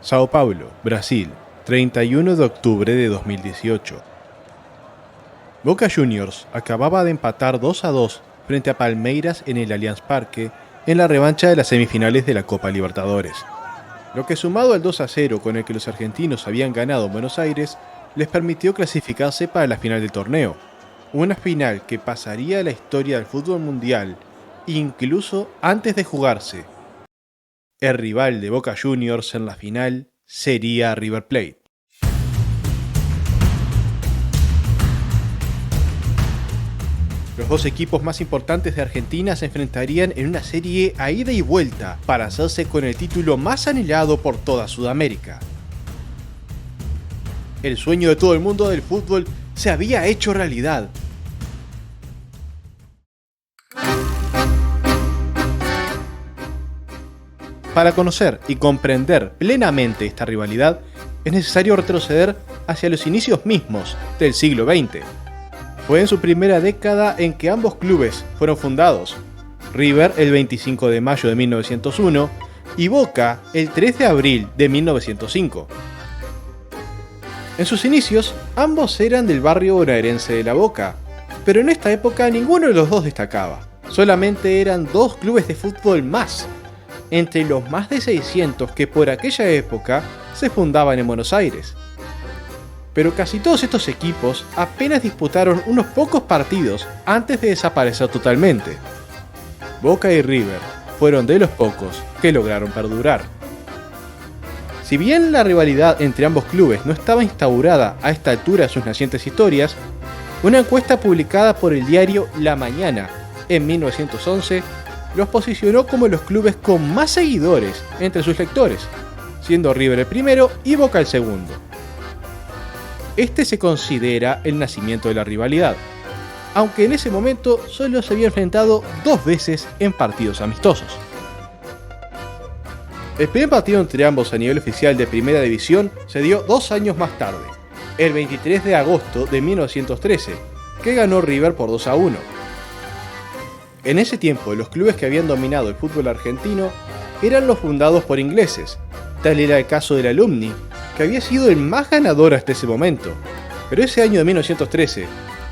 Sao Paulo, Brasil, 31 de octubre de 2018. Boca Juniors acababa de empatar 2-2 frente a Palmeiras en el Allianz Parque en la revancha de las semifinales de la Copa Libertadores. Lo que, sumado al 2-0 con el que los argentinos habían ganado en Buenos Aires, les permitió clasificarse para la final del torneo. Una final que pasaría a la historia del fútbol mundial, incluso antes de jugarse. El rival de Boca Juniors en la final sería River Plate. Los dos equipos más importantes de Argentina se enfrentarían en una serie a ida y vuelta para hacerse con el título más anhelado por toda Sudamérica. El sueño de todo el mundo del fútbol se había hecho realidad. Para conocer y comprender plenamente esta rivalidad, es necesario retroceder hacia los inicios mismos del siglo XX. Fue en su primera década en que ambos clubes fueron fundados, River el 25 de mayo de 1901 y Boca el 3 de abril de 1905. En sus inicios, ambos eran del barrio bonaerense de La Boca, pero en esta época ninguno de los dos destacaba. Solamente eran dos clubes de fútbol más, entre los más de 600 que por aquella época se fundaban en Buenos Aires. Pero casi todos estos equipos apenas disputaron unos pocos partidos antes de desaparecer totalmente. Boca y River fueron de los pocos que lograron perdurar. Si bien la rivalidad entre ambos clubes no estaba instaurada a esta altura de sus nacientes historias, una encuesta publicada por el diario La Mañana en 1911 los posicionó como los clubes con más seguidores entre sus lectores, siendo River el primero y Boca el segundo. Este se considera el nacimiento de la rivalidad, aunque en ese momento solo se había enfrentado 2 veces en partidos amistosos. El primer partido entre ambos a nivel oficial de Primera División se dio 2 años más tarde, el 23 de agosto de 1913, que ganó River por 2-1. En ese tiempo, los clubes que habían dominado el fútbol argentino eran los fundados por ingleses. Tal era el caso del Alumni, que había sido el más ganador hasta ese momento. Pero ese año de 1913,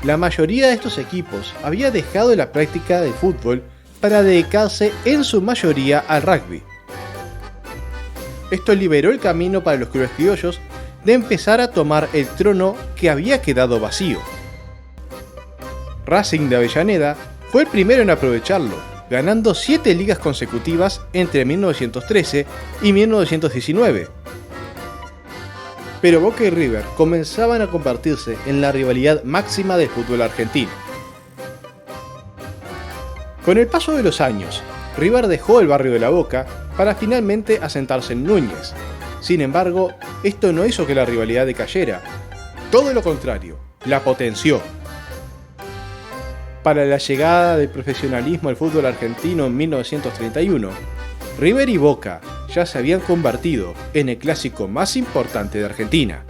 la mayoría de estos equipos había dejado la práctica del fútbol para dedicarse en su mayoría al rugby. Esto liberó el camino para los clubes criollos de empezar a tomar el trono que había quedado vacío. Racing de Avellaneda fue el primero en aprovecharlo, ganando 7 ligas consecutivas entre 1913 y 1919. Pero Boca y River comenzaban a convertirse en la rivalidad máxima del fútbol argentino. Con el paso de los años, River dejó el barrio de La Boca para finalmente asentarse en Núñez. Sin embargo, esto no hizo que la rivalidad decayera. Todo lo contrario, la potenció. Para la llegada del profesionalismo al fútbol argentino en 1931, River y Boca ya se habían convertido en el clásico más importante de Argentina.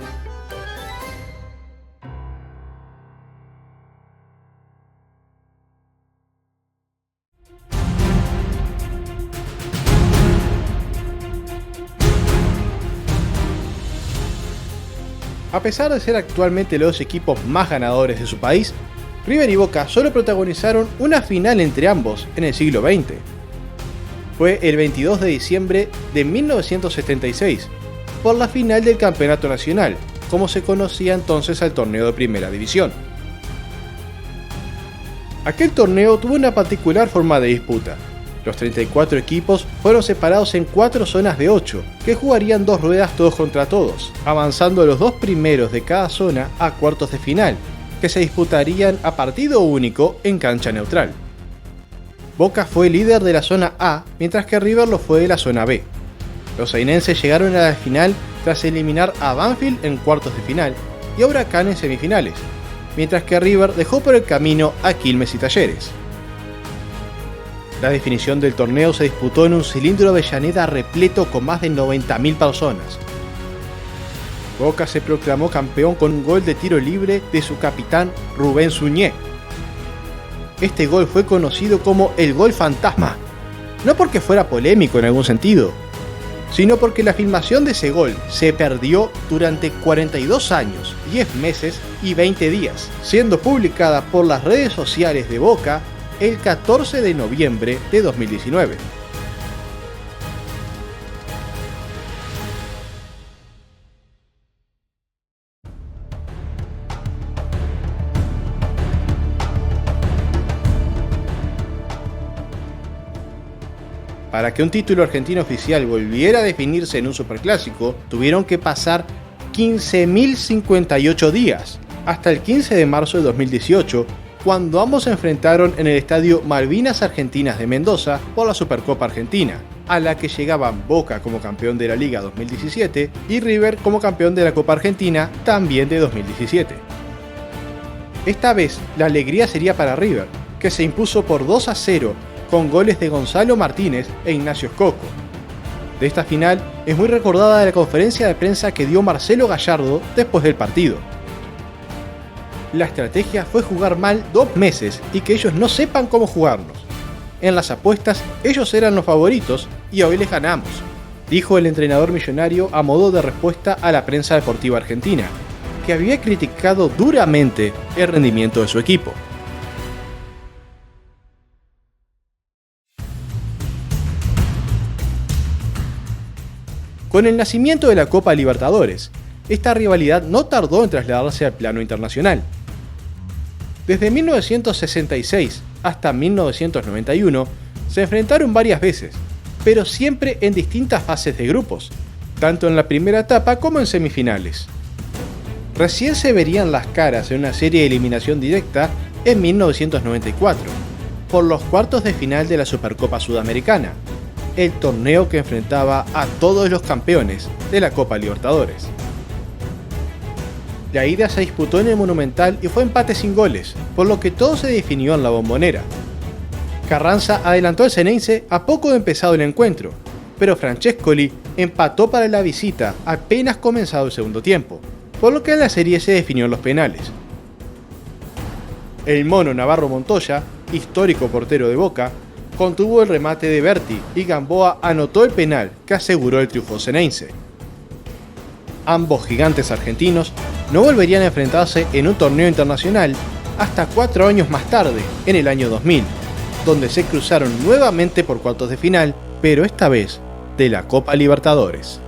A pesar de ser actualmente los 2 equipos más ganadores de su país, River y Boca solo protagonizaron una final entre ambos en el siglo XX. Fue el 22 de diciembre de 1976, por la final del Campeonato Nacional, como se conocía entonces al torneo de Primera División. Aquel torneo tuvo una particular forma de disputa. Los 34 equipos fueron separados en 4 zonas de 8, que jugarían 2 ruedas todos contra todos, avanzando los 2 primeros de cada zona a cuartos de final, que se disputarían a partido único en cancha neutral. Boca fue líder de la zona A, mientras que River lo fue de la zona B. Los ainenses llegaron a la final tras eliminar a Banfield en cuartos de final y a Huracán en semifinales, mientras que River dejó por el camino a Quilmes y Talleres. La definición del torneo se disputó en un cilindro de Avellaneda repleto con más de 90.000 personas. Boca se proclamó campeón con un gol de tiro libre de su capitán Rubén Suñé. Este gol fue conocido como el gol fantasma, no porque fuera polémico en algún sentido, sino porque la filmación de ese gol se perdió durante 42 años, 10 meses y 20 días, siendo publicada por las redes sociales de Boca el 14 de noviembre de 2019. Para que un título argentino oficial volviera a definirse en un superclásico, tuvieron que pasar 15.058 días, hasta el 15 de marzo de 2018, cuando ambos se enfrentaron en el estadio Malvinas Argentinas de Mendoza por la Supercopa Argentina, a la que llegaban Boca como campeón de la Liga 2017 y River como campeón de la Copa Argentina también de 2017. Esta vez la alegría sería para River, que se impuso por 2-0 con goles de Gonzalo Martínez e Ignacio Scocco. De esta final es muy recordada la conferencia de prensa que dio Marcelo Gallardo después del partido. La estrategia fue jugar mal 2 meses y que ellos no sepan cómo jugarnos. En las apuestas ellos eran los favoritos y hoy les ganamos, dijo el entrenador millonario a modo de respuesta a la prensa deportiva argentina, que había criticado duramente el rendimiento de su equipo. Con el nacimiento de la Copa Libertadores, esta rivalidad no tardó en trasladarse al plano internacional. Desde 1966 hasta 1991 se enfrentaron varias veces, pero siempre en distintas fases de grupos, tanto en la primera etapa como en semifinales. Recién se verían las caras en una serie de eliminación directa en 1994, por los cuartos de final de la Supercopa Sudamericana, el torneo que enfrentaba a todos los campeones de la Copa Libertadores. La ida se disputó en el Monumental y fue empate sin goles, por lo que todo se definió en la Bombonera. Carranza adelantó al Xeneize a poco de empezado el encuentro, pero Francescoli empató para la visita apenas comenzado el segundo tiempo, por lo que la serie se definió en los penales. El Mono Navarro Montoya, histórico portero de Boca, contuvo el remate de Berti y Gamboa anotó el penal que aseguró el triunfo xeneize. Ambos gigantes argentinos no volverían a enfrentarse en un torneo internacional hasta 4 años más tarde, en el año 2000, donde se cruzaron nuevamente por cuartos de final, pero esta vez de la Copa Libertadores.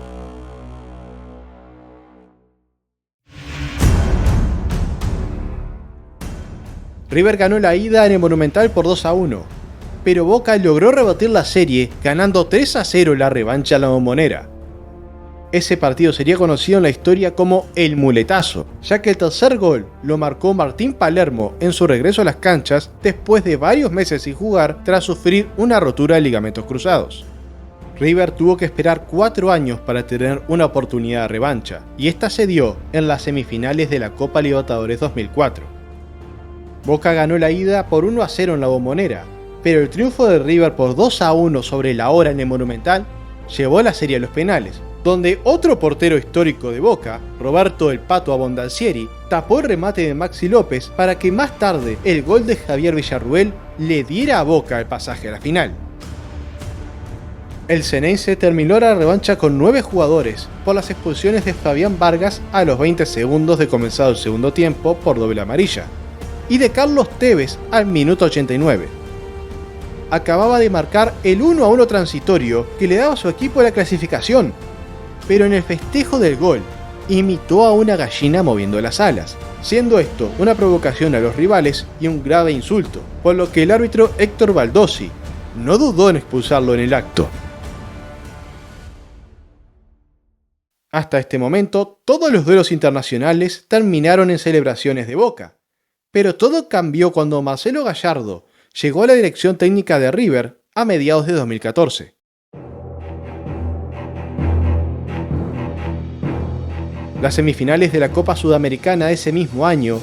River ganó la ida en el Monumental por 2-1, pero Boca logró rebatir la serie ganando 3-0 la revancha en la Bombonera. Ese partido sería conocido en la historia como el muletazo, ya que el tercer gol lo marcó Martín Palermo en su regreso a las canchas después de varios meses sin jugar tras sufrir una rotura de ligamentos cruzados. River tuvo que esperar 4 años para tener una oportunidad de revancha, y esta se dio en las semifinales de la Copa Libertadores 2004. Boca ganó la ida por 1-0 en la Bombonera, pero el triunfo de River por 2-1 sobre la hora en el Monumental llevó la serie a los penales, donde otro portero histórico de Boca, Roberto El Pato Abondancieri, tapó el remate de Maxi López para que más tarde el gol de Javier Villarruel le diera a Boca el pasaje a la final. El Xeneize terminó la revancha con 9 jugadores por las expulsiones de Fabián Vargas a los 20 segundos de comenzado el segundo tiempo por doble amarilla, y de Carlos Tevez al minuto 89. Acababa de marcar el 1-1 transitorio que le daba a su equipo la clasificación, pero en el festejo del gol imitó a una gallina moviendo las alas, siendo esto una provocación a los rivales y un grave insulto, por lo que el árbitro Héctor Baldossi no dudó en expulsarlo en el acto. Hasta este momento, todos los duelos internacionales terminaron en celebraciones de Boca, pero todo cambió cuando Marcelo Gallardo llegó a la dirección técnica de River a mediados de 2014. Las semifinales de la Copa Sudamericana de ese mismo año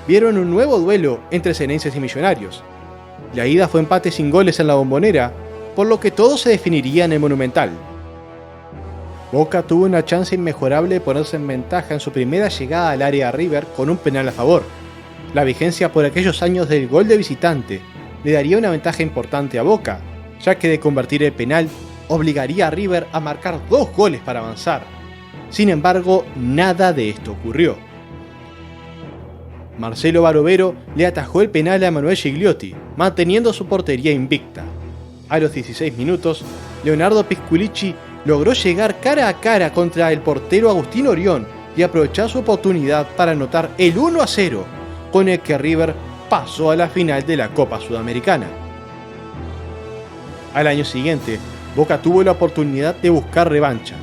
vieron un nuevo duelo entre xeneices y Millonarios. La ida fue empate sin goles en la Bombonera, por lo que todo se definiría en el Monumental. Boca tuvo una chance inmejorable de ponerse en ventaja en su primera llegada al área de River con un penal a favor. La vigencia por aquellos años del gol de visitante le daría una ventaja importante a Boca, ya que de convertir el penal, obligaría a River a marcar 2 goles para avanzar. Sin embargo, nada de esto ocurrió. Marcelo Barovero le atajó el penal a Emanuel Gigliotti, manteniendo su portería invicta. A los 16 minutos, Leonardo Pisculici logró llegar cara a cara contra el portero Agustín Orión y aprovechar su oportunidad para anotar el 1-0, con el que River pasó a la final de la Copa Sudamericana. Al año siguiente, Boca tuvo la oportunidad de buscar revancha,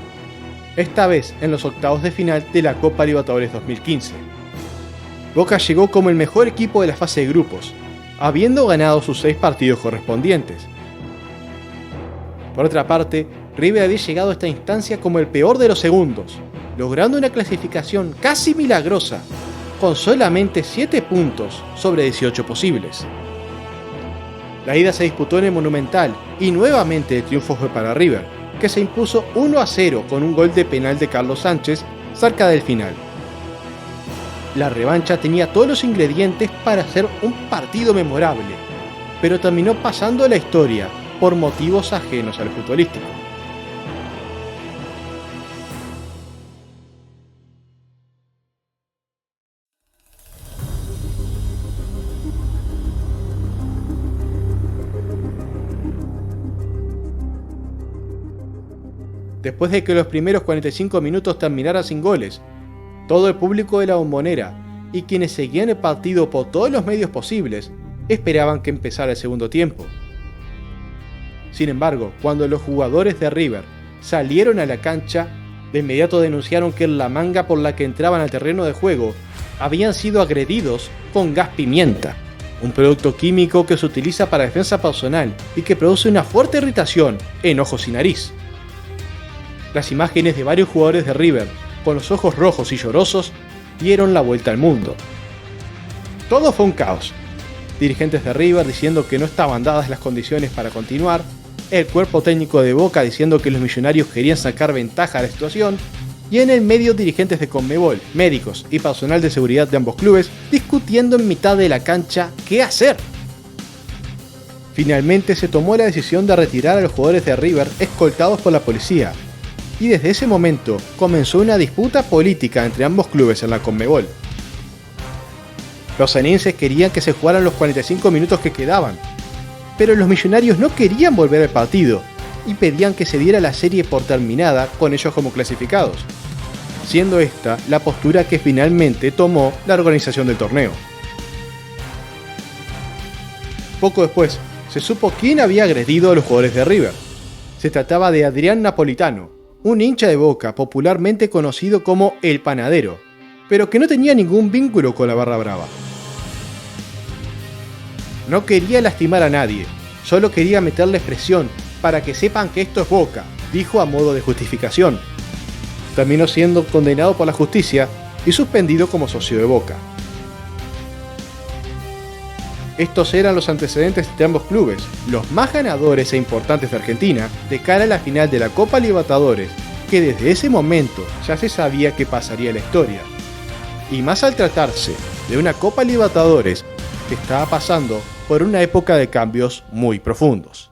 esta vez en los octavos de final de la Copa Libertadores 2015. Boca llegó como el mejor equipo de la fase de grupos, habiendo ganado sus 6 partidos correspondientes. Por otra parte, River había llegado a esta instancia como el peor de los segundos, logrando una clasificación casi milagrosa, con solamente 7 puntos sobre 18 posibles. La ida se disputó en el Monumental y nuevamente el triunfo fue para River, que se impuso 1-0 con un gol de penal de Carlos Sánchez cerca del final. La revancha tenía todos los ingredientes para ser un partido memorable, pero terminó pasando a la historia por motivos ajenos al futbolístico. Después de que los primeros 45 minutos terminaran sin goles, todo el público de la Bombonera y quienes seguían el partido por todos los medios posibles esperaban que empezara el segundo tiempo. Sin embargo, cuando los jugadores de River salieron a la cancha, de inmediato denunciaron que en la manga por la que entraban al terreno de juego habían sido agredidos con gas pimienta, un producto químico que se utiliza para defensa personal y que produce una fuerte irritación en ojos y nariz. Las imágenes de varios jugadores de River, con los ojos rojos y llorosos, dieron la vuelta al mundo. Todo fue un caos. Dirigentes de River diciendo que no estaban dadas las condiciones para continuar, el cuerpo técnico de Boca diciendo que los millonarios querían sacar ventaja de la situación, y en el medio dirigentes de Conmebol, médicos y personal de seguridad de ambos clubes discutiendo en mitad de la cancha qué hacer. Finalmente se tomó la decisión de retirar a los jugadores de River escoltados por la policía, y desde ese momento comenzó una disputa política entre ambos clubes en la Conmebol. Los cenenses querían que se jugaran los 45 minutos que quedaban, pero los millonarios no querían volver al partido y pedían que se diera la serie por terminada con ellos como clasificados, siendo esta la postura que finalmente tomó la organización del torneo. Poco después, se supo quién había agredido a los jugadores de River. Se trataba de Adrián Napolitano, un hincha de Boca popularmente conocido como El Panadero, pero que no tenía ningún vínculo con la barra brava. No quería lastimar a nadie, solo quería meterles presión para que sepan que esto es Boca, dijo a modo de justificación. Terminó siendo condenado por la justicia y suspendido como socio de Boca. Estos eran los antecedentes de ambos clubes, los más ganadores e importantes de Argentina, de cara a la final de la Copa Libertadores, que desde ese momento ya se sabía que pasaría a la historia. Y más al tratarse de una Copa Libertadores que estaba pasando por una época de cambios muy profundos.